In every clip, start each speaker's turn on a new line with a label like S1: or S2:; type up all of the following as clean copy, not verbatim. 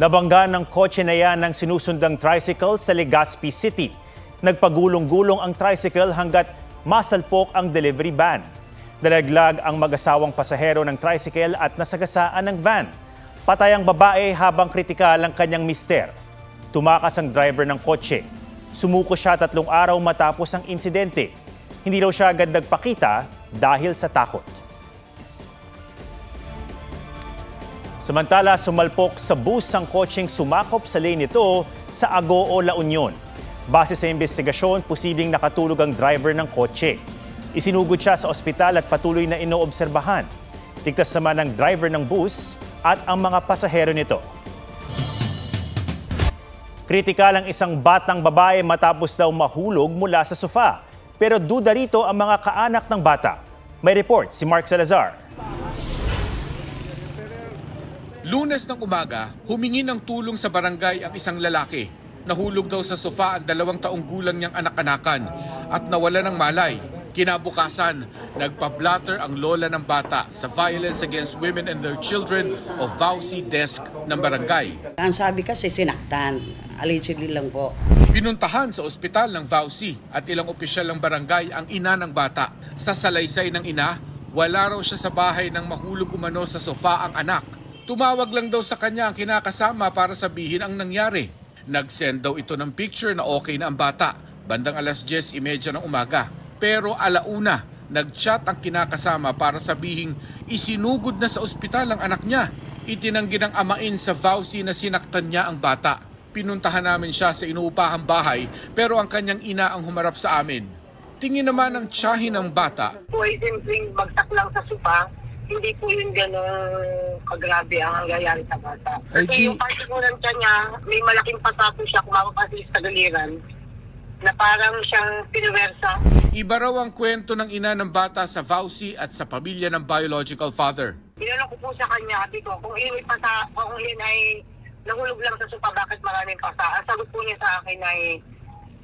S1: Nabangga ng kotse na yan ng sinusundang tricycle sa Legazpi City. Nagpagulong-gulong ang tricycle hanggat masalpok ang delivery van. Nalaglag ang mag-asawang pasahero ng tricycle at nasagasaan ng van. Patay ang babae habang kritikal ang kanyang mister. Tumakas ang driver ng kotse. Sumuko siya 3 araw matapos ang insidente. Hindi raw siya agad nagpakita dahil sa takot. Samantala, sumalpok sa bus ang kotseng sumakop sa lane nito sa Agoo, La Union. Base sa investigasyon, posibleng nakatulog ang driver ng kotse. Isinugod siya sa ospital at patuloy na inoobserbahan. Ligtas naman ang driver ng bus at ang mga pasahero nito. Kritikal ang isang batang babae matapos daw mahulog mula sa sofa. Pero duda rito ang mga kaanak ng bata. May report si Mark Salazar.
S2: Lunes ng umaga, humingi ng tulong sa barangay ang isang lalaki. Nahulog daw sa sofa ang 2 taong gulang niyang anak-anakan at nawala ng malay. Kinabukasan, nagpa-blatter ang lola ng bata sa Violence Against Women and Their Children o VAUSI desk ng barangay.
S3: Ang sabi kasi sinaktan, allegedly lang po.
S2: Pinuntahan sa ospital ng VAUSI at ilang opisyal ng barangay ang ina ng bata. Sa salaysay ng ina, wala raw siya sa bahay nang mahulog umano sa sofa ang anak. Tumawag lang daw sa kanya ang kinakasama para sabihin ang nangyari. Nag-send daw ito ng picture na okay na ang bata, bandang 10:30 ng umaga. Pero alauna, nag-chat ang kinakasama para sabihing isinugod na sa ospital ang anak niya. Itinanggi ng amain sa VAUSI na sinaktan niya ang bata. Pinuntahan namin siya sa inuupahang bahay pero ang kanyang ina ang humarap sa amin. Tingin naman ng tiyahin ng bata.
S4: Ay simpleng bagsak lang sa sofa. Hindi po yun gano'ng kagrabe ang nangyayari sa bata. Kasi yung partikulan niya, may malaking pasapo siya kung mapapasili sa galiran na parang siyang pinuwersa.
S2: Iba raw ang kwento ng ina ng bata sa VAUSI at sa pamilya ng biological father.
S4: Tinanong ko po sa kanya, dito, kung iyan ay nahulog lang sa sofa, bakit maraming pasa? Ang sagot po niya sa akin ay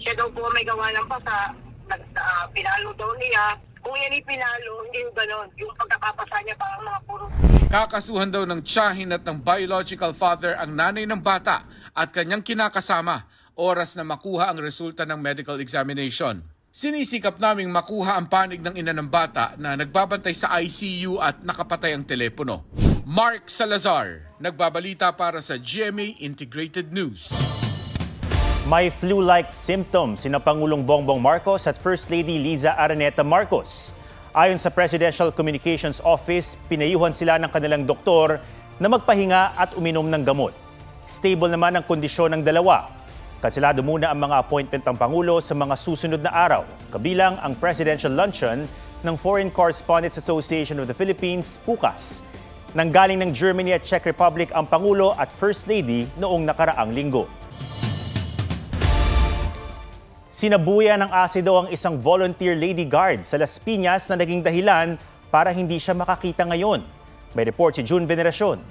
S4: siya daw po may gawa ng pasa, pinalo daw niya. Kung yan ipinalo, hindi yung gano'n. Yung pagkakapasa niya parang mga puro.
S2: Kakasuhan daw ng tiyahin at ng biological father ang nanay ng bata at kanyang kinakasama oras na makuha ang resulta ng medical examination. Sinisikap naming makuha ang panig ng ina ng bata na nagbabantay sa ICU at nakapatay ang telepono. Mark Salazar, nagbabalita para sa GMA Integrated News.
S1: May flu-like symptoms sina Pangulong Bongbong Marcos at First Lady Liza Araneta Marcos. Ayon sa Presidential Communications Office, pinayuhan sila ng kanilang doktor na magpahinga at uminom ng gamot. Stable naman ang kondisyon ng dalawa. Kanselado muna ang mga appointment ng Pangulo sa mga susunod na araw, kabilang ang Presidential Luncheon ng Foreign Correspondents Association of the Philippines, PUCAS. Nanggaling ng Germany at Czech Republic ang Pangulo at First Lady noong nakaraang linggo. Sinabuya ng asido ang isang volunteer lady guard sa Las Piñas na naging dahilan para hindi siya makakita ngayon. May report si June Veneracion.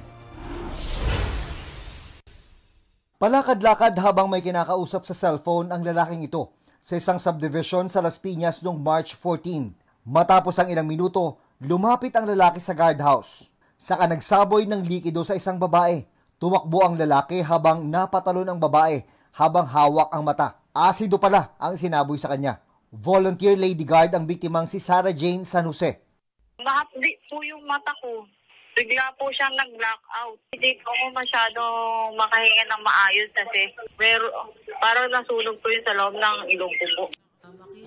S5: Palakad-lakad habang may kinakausap sa cellphone ang lalaking ito sa isang subdivision sa Las Piñas noong March 14. Matapos ang ilang minuto, lumapit ang lalaki sa guardhouse. Saka nagsaboy ng likido sa isang babae. Tumakbo ang lalaki habang napatalon ang babae habang hawak ang mata. Asido pala ang sinaboy sa kanya. Volunteer lady guard ang biktimang si Sarah Jane San Jose.
S6: Mahapdi po yung mata ko. Bigla po siyang nag-blackout. Hindi po ako masyadong makahinga ng maayos kasi parang nasunog po yun sa loob ng ilong ko po.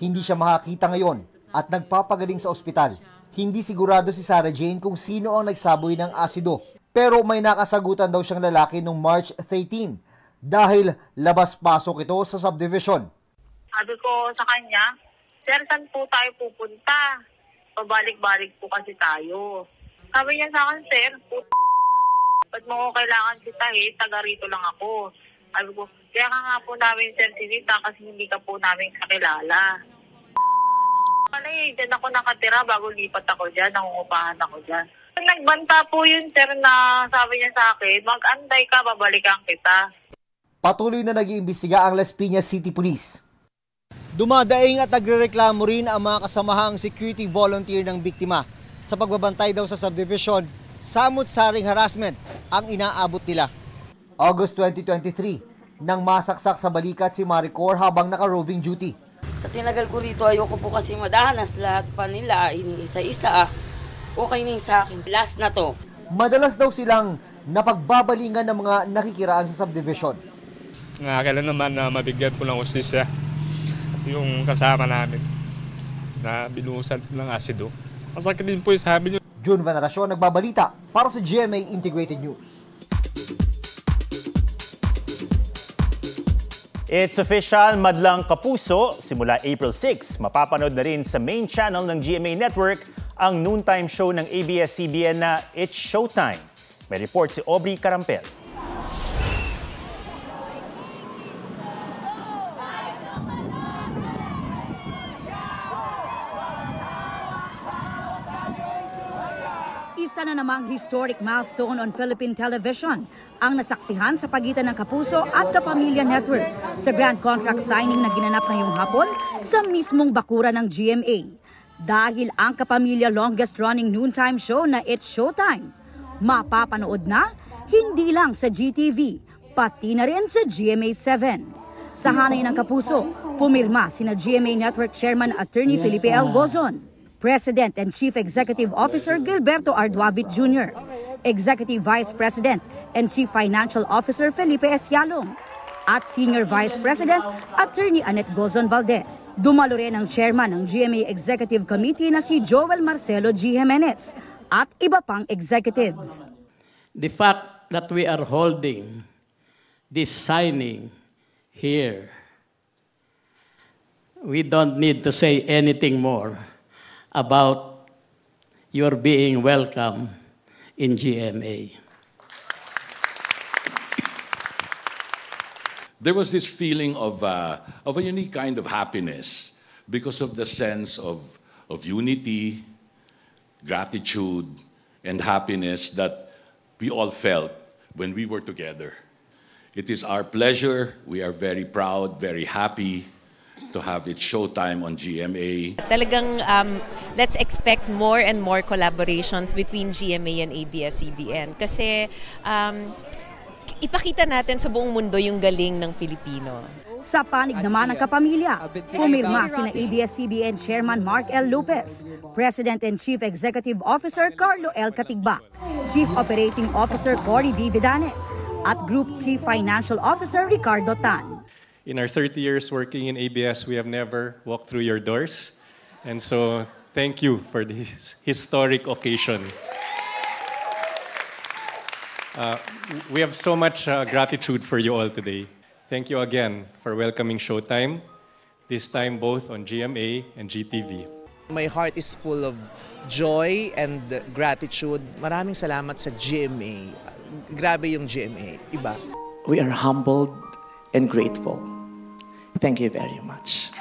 S5: Hindi siya makakita ngayon at nagpapagaling sa ospital. Hindi sigurado si Sarah Jane kung sino ang nagsaboy ng asido. Pero may nakasagutan daw siyang lalaki noong March 13. Dahil labas-pasok ito sa subdivision.
S6: Sabi ko sa kanya, sir, saan po tayo pupunta? Pabalik-balik po kasi tayo. Sabi niya sa akin, sir, ba't mo ko kailangan sitahin? Taga rito lang ako. Sabi ko, kaya nga po namin, sir, sinita kasi hindi ka po namin kakilala. Dyan ako nakatira bago lipat ako dyan, nangungupahan ako dyan. Nagbanta po yun, sir, na sabi niya sa akin, mag-antay ka, babalikan kita.
S5: Patuloy na nag-iimbestiga ang Las Piñas City Police. Dumadaing at nagrereklamo rin ang mga kasamahang security volunteer ng biktima sa pagbabantay daw sa subdivision. Samot-saring harassment ang inaabot nila. August 2023, nang masaksak sa balikat si Maricor habang naka-roving duty.
S7: Sa tinagal ko rito, ayoko po kasi madanas lahat pa nila, isa-isa. Okay na sa akin. Last na to.
S5: Madalas daw silang napagbabalingan ng mga nakikiraan sa subdivision.
S8: Kailan naman na mabigyan po ng hustisya yung kasama namin na binuhusan ng asido. Masakit din po yung sabi niyo.
S5: June Veneracion, nagbabalita para sa GMA Integrated News.
S1: It's official, Madlang Kapuso, simula April 6, mapapanood na rin sa main channel ng GMA Network ang noontime show ng ABS-CBN na It's Showtime. May report si Aubrey Carampel.
S9: Isa na namang historic milestone on Philippine television ang nasaksihan sa pagitan ng Kapuso at Kapamilya Network sa grand contract signing na ginanap ngayong hapon sa mismong bakura ng GMA. Dahil ang Kapamilya longest running noontime show na It's Showtime, mapapanood na hindi lang sa GTV, pati na rin sa GMA7. Sa hanay ng Kapuso, pumirma sina GMA Network Chairman Attorney Felipe L. Gozon, President and Chief Executive Officer Gilberto Arduavit Jr., Executive Vice President and Chief Financial Officer Felipe S. Yalong, at Senior Vice President Attorney Annette Gozon Valdez. Dumalo rin ang Chairman ng GMA Executive Committee na si Joel Marcelo G. Jimenez at iba pang executives.
S10: The fact that we are holding this signing here, we don't need to say anything more about your being welcome in GMA.
S11: There was this feeling of a unique kind of happiness because of the sense of unity, gratitude, and happiness that we all felt when we were together. It is our pleasure. We are very proud, very happy to have It's Showtime on GMA.
S12: Talagang let's expect more and more collaborations between GMA and ABS-CBN kasi ipakita natin sa buong mundo yung galing ng Pilipino.
S9: Sa panig naman ng Kapamilya, pumirma sina ABS-CBN Chairman Mark L. Lopez, President and Chief Executive Officer Carlo L. Katigbak, Chief Operating Officer Cory V. Vidanes, at Group Chief Financial Officer Ricardo Tan.
S8: In our 30 years working in ABS, we have never walked through your doors. And so, thank you for this historic occasion. We have so much gratitude for you all today. Thank you again for welcoming Showtime, this time both on GMA and GTV.
S13: My heart is full of joy and gratitude. Maraming salamat sa GMA. Grabe yung GMA. Iba.
S14: We are humbled and grateful. Thank you very much.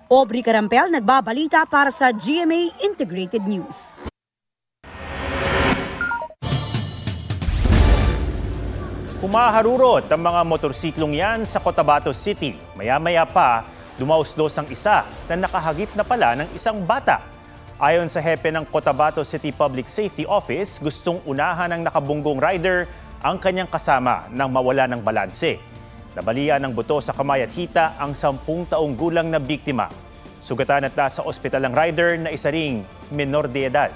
S9: Aubrey Carampel, nagbabalita para sa GMA Integrated News.
S1: Humaharurot ang mga motorsiklong yan sa Cotabato City. Maya-maya pa, dumausdos ang isa na nakahagip na pala ng isang bata. Ayon sa hepe ng Cotabato City Public Safety Office, gustong unahan ng nakabunggong rider ang kanyang kasama nang mawala ng balanse. Nabalian ng buto sa kamay at hita ang 10 taong gulang na biktima. Sugatan at nasa ospital ang rider na isa ring menor de edad.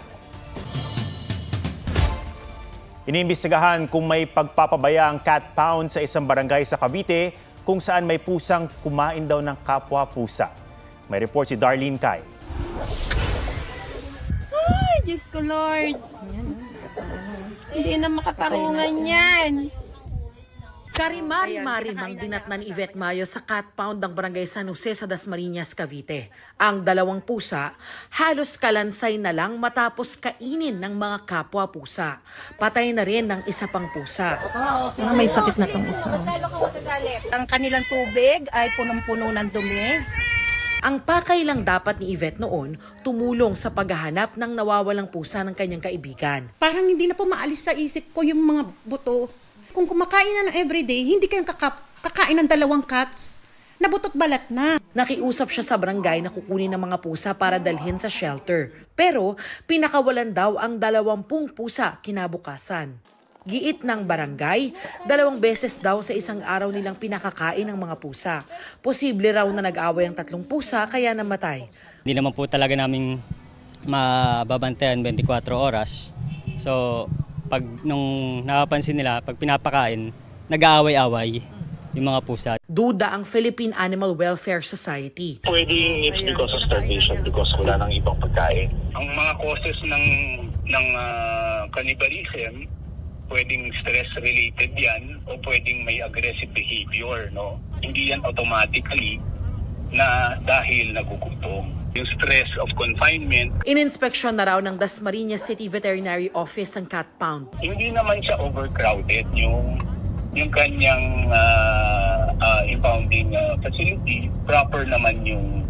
S1: Iniimbestigahan kung may pagpapabaya ang cat pound sa isang barangay sa Cavite kung saan may pusang kumain daw ng kapwa pusa. May report si Darlene Kai.
S15: Ay, Diyos ko Lord! Hindi na makatarungan yan.
S16: Karimari-mari mang dinatnan ni Yvette Mayo sa cat pound ng barangay San Jose sa Dasmariñas, Cavite. Ang 2 pusa halos kalansay na lang matapos kainin ng mga kapwa pusa. Patay na rin ng isa pang pusa.
S15: May sakit na itong isa. Ang kanilang tubig ay punong-puno ng dumi.
S16: Ang pakay lang dapat ni Yvette noon, tumulong sa paghahanap ng nawawalang pusa ng kanyang kaibigan.
S17: Parang hindi na po maalis sa isip ko yung mga buto. Kung kumakain na ng everyday, hindi kayo kakain ng 2 cats. Nabutot balat na.
S16: Nakiusap siya sa barangay na kukunin ng mga pusa para dalhin sa shelter. Pero pinakawalan daw ang 20 pusa kinabukasan. Giit ng barangay, 2 beses daw sa isang araw nilang pinakakain ng mga pusa. Posible raw na nag-away ang 3 pusa kaya namatay.
S18: Hindi naman po talaga namin mababantayan 24 oras. So, nung nakapansin nila, pag pinapakain, nag-aaway-away yung mga pusa.
S16: Duda ang Philippine Animal Welfare Society.
S19: Pwedeng it's because of starvation, because wala nang ibang pagkain. Ang mga causes ng cannibalism, pwedeng stress-related yan o pwedeng may aggressive behavior. No? Hindi yan automatically na dahil nagugutom. Yung stress of confinement.
S16: Ininspeksyon na raw ng Dasmariñas City Veterinary Office ang cat pound.
S19: Hindi naman siya overcrowded yung kanyang impounding facility. Proper naman yung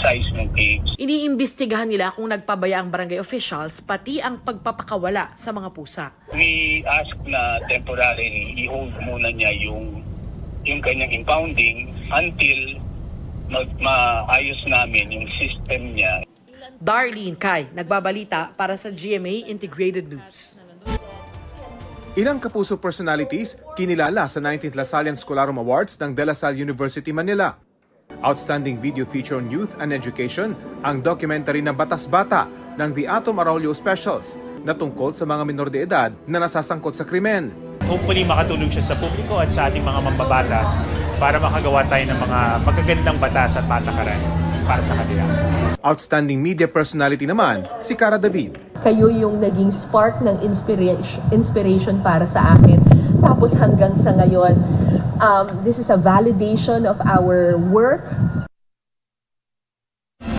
S19: size ng cage.
S16: Iniimbestigahan nila kung nagpabaya ang barangay officials pati ang pagpapakawala sa mga pusa.
S19: We ask na temporarily i-hold muna niya yung kanyang impounding until maayos namin yung system niya.
S16: Darlene Kai, nagbabalita para sa GMA Integrated News.
S20: Ilang kapuso personalities kinilala sa 19th Lasallian Scholarum Awards ng De La Salle University, Manila. Outstanding video feature on youth and education ang documentary na Batas Bata ng The Atom Arroyo Specials na tungkol sa mga minor de edad na nasasangkot sa krimen.
S1: Hopefully makatulong siya sa publiko at sa ating mga mambabatas para makagawa tayo ng mga magagandang batas at patakaran para sa kanila.
S20: Outstanding media personality naman, si Cara David.
S21: Kayo yung naging spark ng inspiration para sa akin. Tapos hanggang sa ngayon, this is a validation of our work